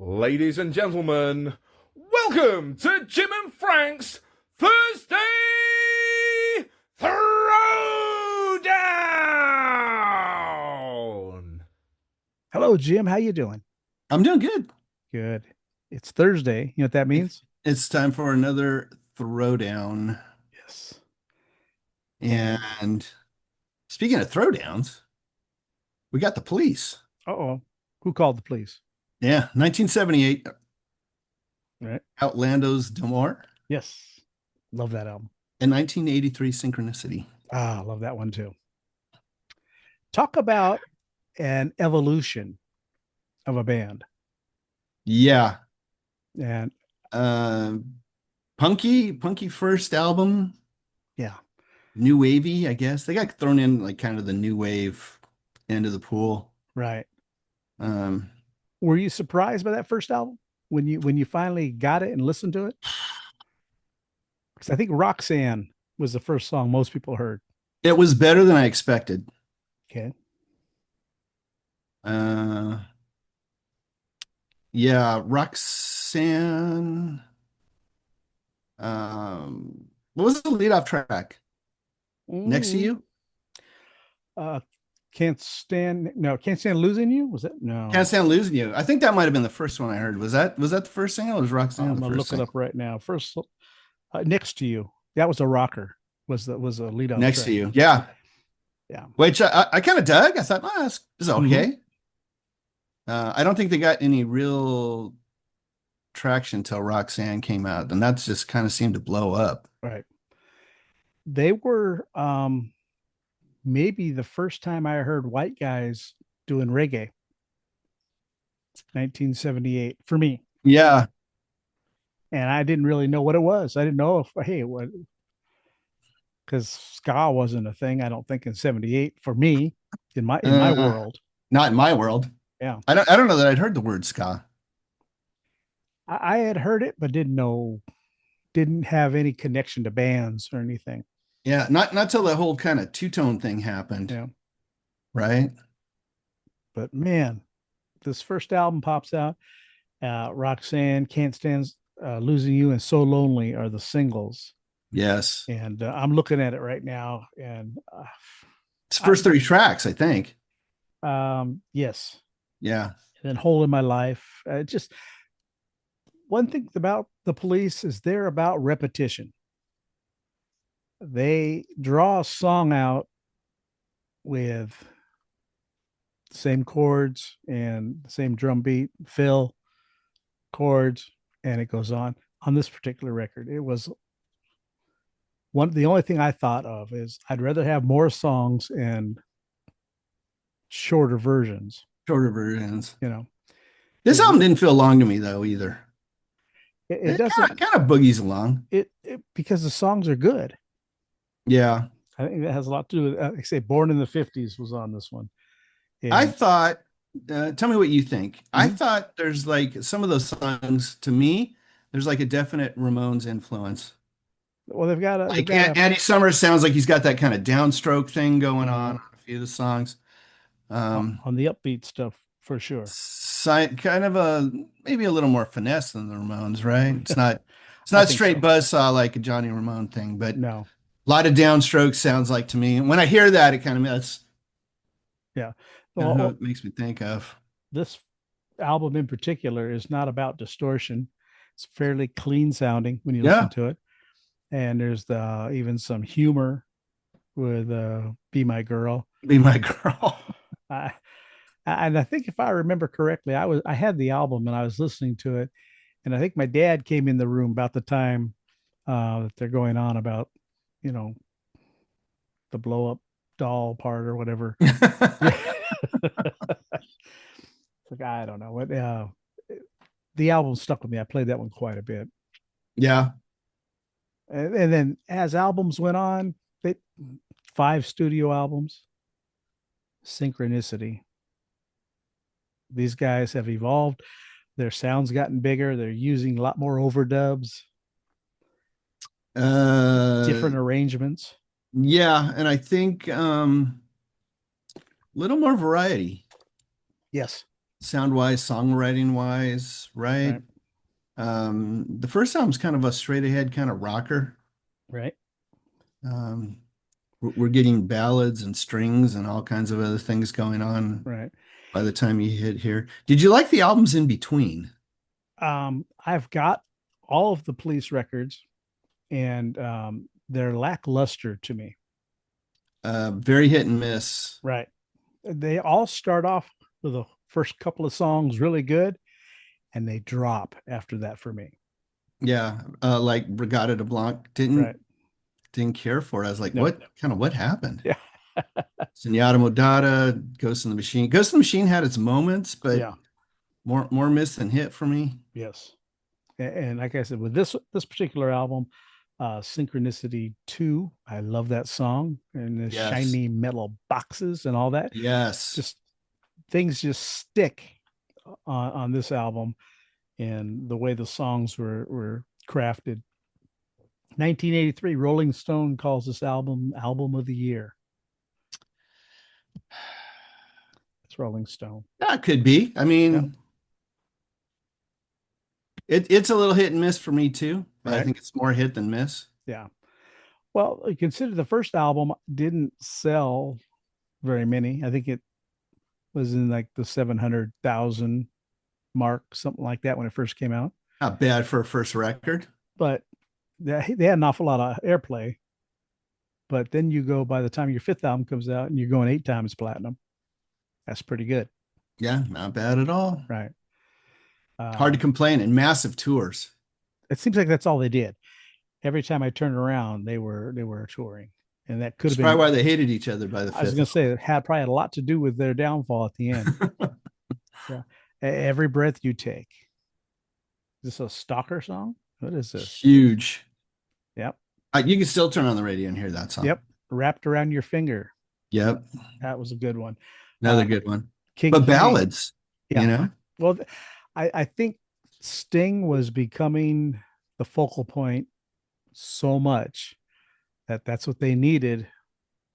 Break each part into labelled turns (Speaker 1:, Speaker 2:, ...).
Speaker 1: Ladies and gentlemen, welcome to Jim and Frank's Thursday Throwdown.
Speaker 2: Hello, Jim. How you doing?
Speaker 3: I'm doing good.
Speaker 2: Good. It's Thursday. You know what that
Speaker 3: It's
Speaker 2: means?
Speaker 3: it's time for another throwdown.
Speaker 2: Yes. And
Speaker 3: And speaking of throwdowns, we got the police.
Speaker 2: oh, who called the police?
Speaker 3: Yeah, 1978,
Speaker 2: Right.
Speaker 3: Outlandos Demore,
Speaker 2: Yes. Love that album.
Speaker 3: and 1983 Synchronicity.
Speaker 2: Ah, love that one too. Talk about an evolution of a band.
Speaker 3: Yeah,
Speaker 2: And
Speaker 3: uh, punky first album,
Speaker 2: yeah,
Speaker 3: new wavy, I guess. They got thrown in like kind of the new wave end of the pool.
Speaker 2: right.
Speaker 3: Um,
Speaker 2: Were you surprised by that first album when you finally got it and listened to it? Because I think Roxanne was the first song most people heard.
Speaker 3: it was better than I expected.
Speaker 2: Okay.
Speaker 3: Uh, Yeah, Roxanne. What was the lead off track? Next to
Speaker 2: Mm,
Speaker 3: You?
Speaker 2: uh can't stand losing you. Was it? No.
Speaker 3: Can't Stand Losing You. I think that might have been the first one I heard. Was that the first single? Or was Roxanne
Speaker 2: I'm
Speaker 3: the
Speaker 2: gonna
Speaker 3: first
Speaker 2: look it
Speaker 3: single?
Speaker 2: up right now. First, next to you. That was a rocker. Was a lead off
Speaker 3: Next to
Speaker 2: track.
Speaker 3: You. Yeah.
Speaker 2: Yeah.
Speaker 3: Which I kind of dug. I thought, oh, this is
Speaker 2: Mhm.
Speaker 3: okay. I don't think they got any real traction until Roxanne came out, and that's just kind of seemed to blow up.
Speaker 2: Right. They were maybe the first time I heard white guys doing reggae. 1978 for me,
Speaker 3: Yeah.
Speaker 2: and I didn't really know what it was. I didn't know if hey what because ska wasn't a thing. I don't think in '78 for me in my
Speaker 3: Uh,
Speaker 2: world.
Speaker 3: Not in my world.
Speaker 2: Yeah,
Speaker 3: I don't know that I'd heard the word ska.
Speaker 2: I had heard it, but didn't have any connection to bands or anything.
Speaker 3: Yeah, not till the whole kind of two-tone thing happened,
Speaker 2: Yeah.
Speaker 3: right?
Speaker 2: But man, this first album pops out. Roxanne, Can't Stand Losing You, and So Lonely are the singles.
Speaker 3: Yes.
Speaker 2: And I'm looking at it right now. And
Speaker 3: It's the
Speaker 2: I,
Speaker 3: first three tracks, I think.
Speaker 2: yes.
Speaker 3: Yeah.
Speaker 2: And then Hole in My Life. Just one thing about the police is they're about repetition. They draw a song out with same chords and same drum beat, fill, chords, and it goes on. On this particular record, it was the only thing I thought of is I'd rather have more songs and shorter versions,
Speaker 3: Shorter versions.
Speaker 2: you know,
Speaker 3: This
Speaker 2: because
Speaker 3: album didn't feel long to me though either.
Speaker 2: it
Speaker 3: It
Speaker 2: doesn't
Speaker 3: kind of boogies along.
Speaker 2: because the songs are good.
Speaker 3: Yeah.
Speaker 2: I think that has a lot to do with, like I say, Born in the '50s was on this one.
Speaker 3: I
Speaker 2: And
Speaker 3: thought, tell me what you think. I
Speaker 2: mhm.
Speaker 3: thought there's like some of those songs to me, there's like a definite Ramones influence.
Speaker 2: Well, they've
Speaker 3: Like
Speaker 2: got a
Speaker 3: Andy Summers sounds like he's got that kind of downstroke thing going
Speaker 2: mhm,
Speaker 3: on a few of the songs. Um,
Speaker 2: on the upbeat stuff for sure.
Speaker 3: kind of a maybe a little more finesse than the Ramones, right? It's
Speaker 2: I
Speaker 3: not
Speaker 2: think
Speaker 3: straight
Speaker 2: so.
Speaker 3: buzzsaw like a Johnny Ramone thing, but a
Speaker 2: No,
Speaker 3: lot of downstrokes sounds like to me. And when I hear that, it kind of that's
Speaker 2: yeah.
Speaker 3: kind of who
Speaker 2: Well,
Speaker 3: it makes me think of.
Speaker 2: this album in particular is not about distortion. It's fairly clean sounding when you listen
Speaker 3: Yeah,
Speaker 2: to it, and there's the even some humor with "Be My Girl."
Speaker 3: be my girl.
Speaker 2: I, and I think if I remember correctly, I had the album and I was listening to it, and I think my dad came in the room about the time that they're going on about, you know, the blow up doll part or whatever. Yeah. Like I don't know what the album stuck with me. I played that one quite a bit,
Speaker 3: Yeah.
Speaker 2: and then as albums went on, they 5 studio albums, Synchronicity. These guys have evolved. Their sounds gotten bigger. They're using a lot more overdubs,
Speaker 3: Uh,
Speaker 2: different arrangements.
Speaker 3: yeah, and I think a little more variety.
Speaker 2: Yes.
Speaker 3: sound wise, songwriting wise, right?
Speaker 2: Right.
Speaker 3: The first album's kind of a straight ahead kind of rocker.
Speaker 2: Right.
Speaker 3: Um, we're getting ballads and strings and all kinds of other things going on
Speaker 2: Right.
Speaker 3: by the time you hit here. Did you like the albums in between?
Speaker 2: I've got all of the Police records, and they're lackluster to me.
Speaker 3: Very hit and miss.
Speaker 2: Right. They all start off with the first couple of songs really good, and they drop after that for me.
Speaker 3: Yeah, like Regatta de Blanc
Speaker 2: Right.
Speaker 3: didn't care for it. I was like,
Speaker 2: No.
Speaker 3: what happened?
Speaker 2: Yeah.
Speaker 3: Senyata Modata, Ghost in the Machine. Ghost in the Machine had its moments, but
Speaker 2: Yeah.
Speaker 3: more miss than hit for me.
Speaker 2: Yes. And like I said, with this particular album, Synchronicity 2, I love that song, and the
Speaker 3: Yes.
Speaker 2: shiny metal boxes and all that.
Speaker 3: Yes.
Speaker 2: Just things just stick on this album, and the way the songs were crafted. 1983, Rolling Stone calls this album of the year. It's Rolling Stone.
Speaker 3: That could be. I
Speaker 2: Yep.
Speaker 3: mean, it's a little hit and miss for me too, but I
Speaker 2: Right.
Speaker 3: think it's more hit than miss.
Speaker 2: Yeah. Well, consider the first album didn't sell very many. I think it was in like the 700,000 mark, something like that when it first came out.
Speaker 3: Not bad for a first record.
Speaker 2: But they had an awful lot of airplay. But then you go, by the time your fifth album comes out and you're going 8 times platinum, that's pretty good.
Speaker 3: Yeah, not bad at all.
Speaker 2: Right.
Speaker 3: Hard to complain, and massive tours.
Speaker 2: It seems like that's all they did. Every time I turned around, they were touring. And that could
Speaker 3: That's
Speaker 2: have been
Speaker 3: probably why they hated each other by the
Speaker 2: I was
Speaker 3: fifth.
Speaker 2: going to say it had probably had a lot to do with their downfall at the end. Yeah. Every breath you take. Is this a stalker song? What is this?
Speaker 3: Huge.
Speaker 2: Yep.
Speaker 3: You can still turn on the radio and hear that song.
Speaker 2: Yep. Wrapped around your finger.
Speaker 3: Yep.
Speaker 2: That was a good one.
Speaker 3: Another good one.
Speaker 2: King
Speaker 3: But
Speaker 2: King.
Speaker 3: ballads,
Speaker 2: Yeah.
Speaker 3: you know?
Speaker 2: Well, I think Sting was becoming the focal point so much that that's what they needed,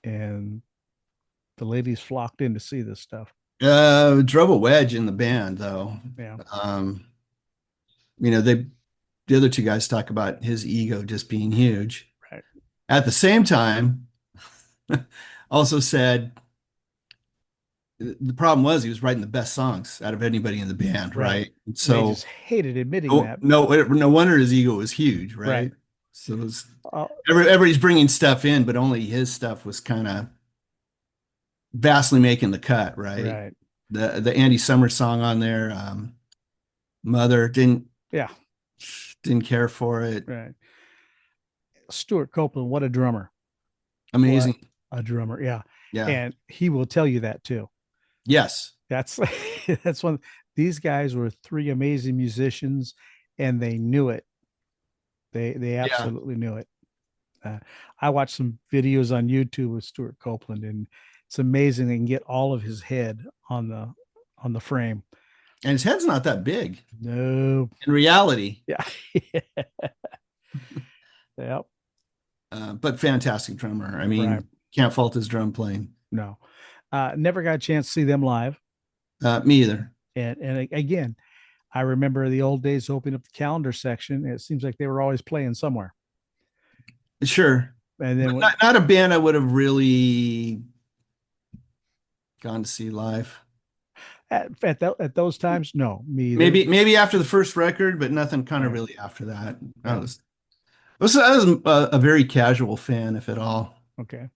Speaker 2: and the ladies flocked in to see this stuff.
Speaker 3: Drove a wedge in the band though.
Speaker 2: Yeah.
Speaker 3: You know, the other two guys talk about his ego just being huge.
Speaker 2: Right.
Speaker 3: At the same time, also said the problem was he was writing the best songs out of anybody in the band, right?
Speaker 2: And
Speaker 3: So
Speaker 2: they just hated admitting that.
Speaker 3: no wonder his ego was huge, right?
Speaker 2: Right.
Speaker 3: So it was,
Speaker 2: Uh,
Speaker 3: everybody's bringing stuff in, but only his stuff was kind of vastly making the cut, right?
Speaker 2: right.
Speaker 3: The Andy Summers song on there, Mother didn't
Speaker 2: Yeah.
Speaker 3: care for it.
Speaker 2: Right. Stuart Copeland, what a drummer.
Speaker 3: Amazing.
Speaker 2: What a drummer. Yeah.
Speaker 3: Yeah.
Speaker 2: And he will tell you that too.
Speaker 3: Yes.
Speaker 2: That's that's one. These guys were three amazing musicians, and they knew it. They absolutely knew it. I watched some videos on YouTube with Stuart Copeland, and it's amazing they can get all of his head on the frame.
Speaker 3: And his head's not that big.
Speaker 2: No.
Speaker 3: In reality.
Speaker 2: Yeah. Yep.
Speaker 3: But fantastic drummer. I mean,
Speaker 2: Right.
Speaker 3: can't fault his drum playing.
Speaker 2: No. Never got a chance to see them live.
Speaker 3: Me either.
Speaker 2: And again, I remember the old days opening up the calendar section. It seems like they were always playing somewhere.
Speaker 3: Sure.
Speaker 2: And then
Speaker 3: not a band I would have really gone to see live.
Speaker 2: At those times, no, me either.
Speaker 3: Maybe after the first record, but nothing kind of really after that. I was a very casual fan, if at all.
Speaker 2: Okay.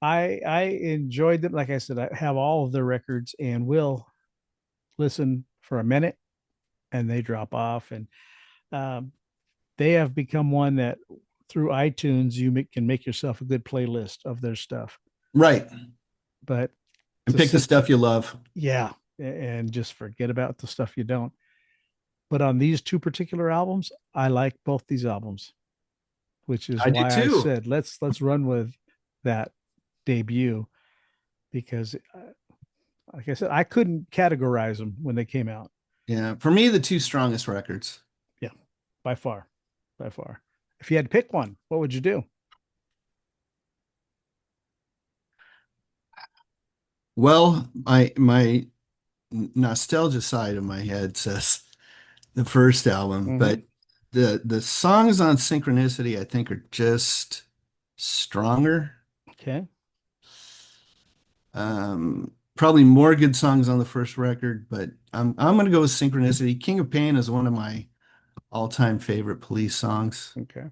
Speaker 2: I enjoyed them. Like I said, I have all of their records and will listen for a minute, and they drop off. And they have become one that through iTunes you can make yourself a good playlist of their stuff.
Speaker 3: Right.
Speaker 2: But
Speaker 3: and pick the stuff you love.
Speaker 2: Yeah, and just forget about the stuff you don't. But on these two particular albums, I like both these albums, which is why I said let's run with that debut, because like I said, I couldn't categorize them when they came out.
Speaker 3: Yeah, for me, the two strongest records.
Speaker 2: Yeah, by far. If you had to pick one, what would you do?
Speaker 3: Well, my nostalgia side of my head says the first album,
Speaker 2: Mhm.
Speaker 3: but the songs on Synchronicity, I think, are just stronger.
Speaker 2: Okay.
Speaker 3: Probably more good songs on the first record, but I'm gonna go with Synchronicity. King of Pain is one of my all-time favorite Police songs.
Speaker 2: Okay.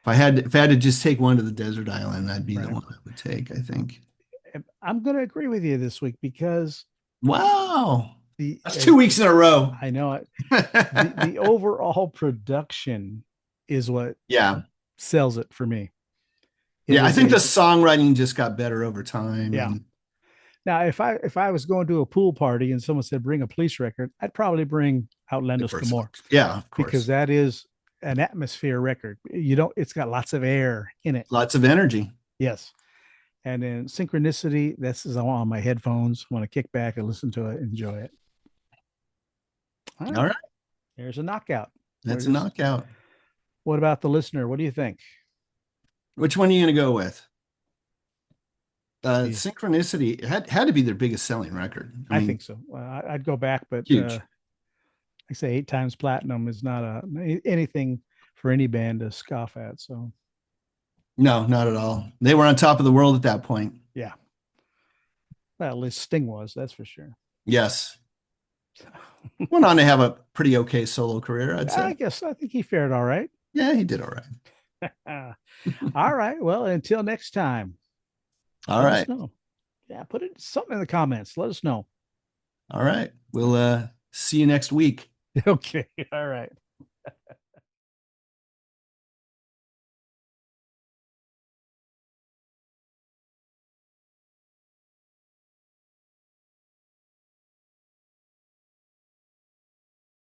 Speaker 3: If I had to just take one to the desert island, that'd be the
Speaker 2: Right.
Speaker 3: one I would take, I think.
Speaker 2: I'm going to agree with you this week because
Speaker 3: Wow.
Speaker 2: the
Speaker 3: That's 2 weeks in a row.
Speaker 2: I know it. The overall production is what
Speaker 3: Yeah.
Speaker 2: sells it for me. It
Speaker 3: Yeah, I
Speaker 2: is
Speaker 3: think
Speaker 2: a
Speaker 3: the songwriting just got better over time.
Speaker 2: yeah.
Speaker 3: And
Speaker 2: Now, if I was going to a pool party and someone said bring a Police record, I'd probably bring
Speaker 3: the
Speaker 2: Outlandos to
Speaker 3: first one.
Speaker 2: more
Speaker 3: Yeah, of
Speaker 2: because
Speaker 3: course.
Speaker 2: that is an atmosphere record. You don't. It's got lots of air in it.
Speaker 3: Lots of energy.
Speaker 2: Yes. And then Synchronicity. This is on my headphones. Want to kick back and listen to it, enjoy it. All
Speaker 3: All
Speaker 2: right.
Speaker 3: right.
Speaker 2: There's a knockout.
Speaker 3: That's a knockout.
Speaker 2: What about the listener? What do you think?
Speaker 3: Which one are you going to go with?
Speaker 2: Yeah.
Speaker 3: Synchronicity had to be their biggest selling record. I
Speaker 2: I
Speaker 3: mean,
Speaker 2: think so. I'd go back, but
Speaker 3: huge.
Speaker 2: I say 8 times platinum is not anything for any band to scoff at. So
Speaker 3: No, not at all. They were on top of the world at that point.
Speaker 2: yeah, well, at least Sting was. That's for sure.
Speaker 3: Yes. Went on to have a pretty okay solo career, I'd say.
Speaker 2: I think he fared all right.
Speaker 3: Yeah, he did all
Speaker 2: All right. Well, until next time.
Speaker 3: All
Speaker 2: Let
Speaker 3: right.
Speaker 2: us know. Yeah, put it something in the comments. Let us know.
Speaker 3: All right. We'll see you next week.
Speaker 2: Okay. All right.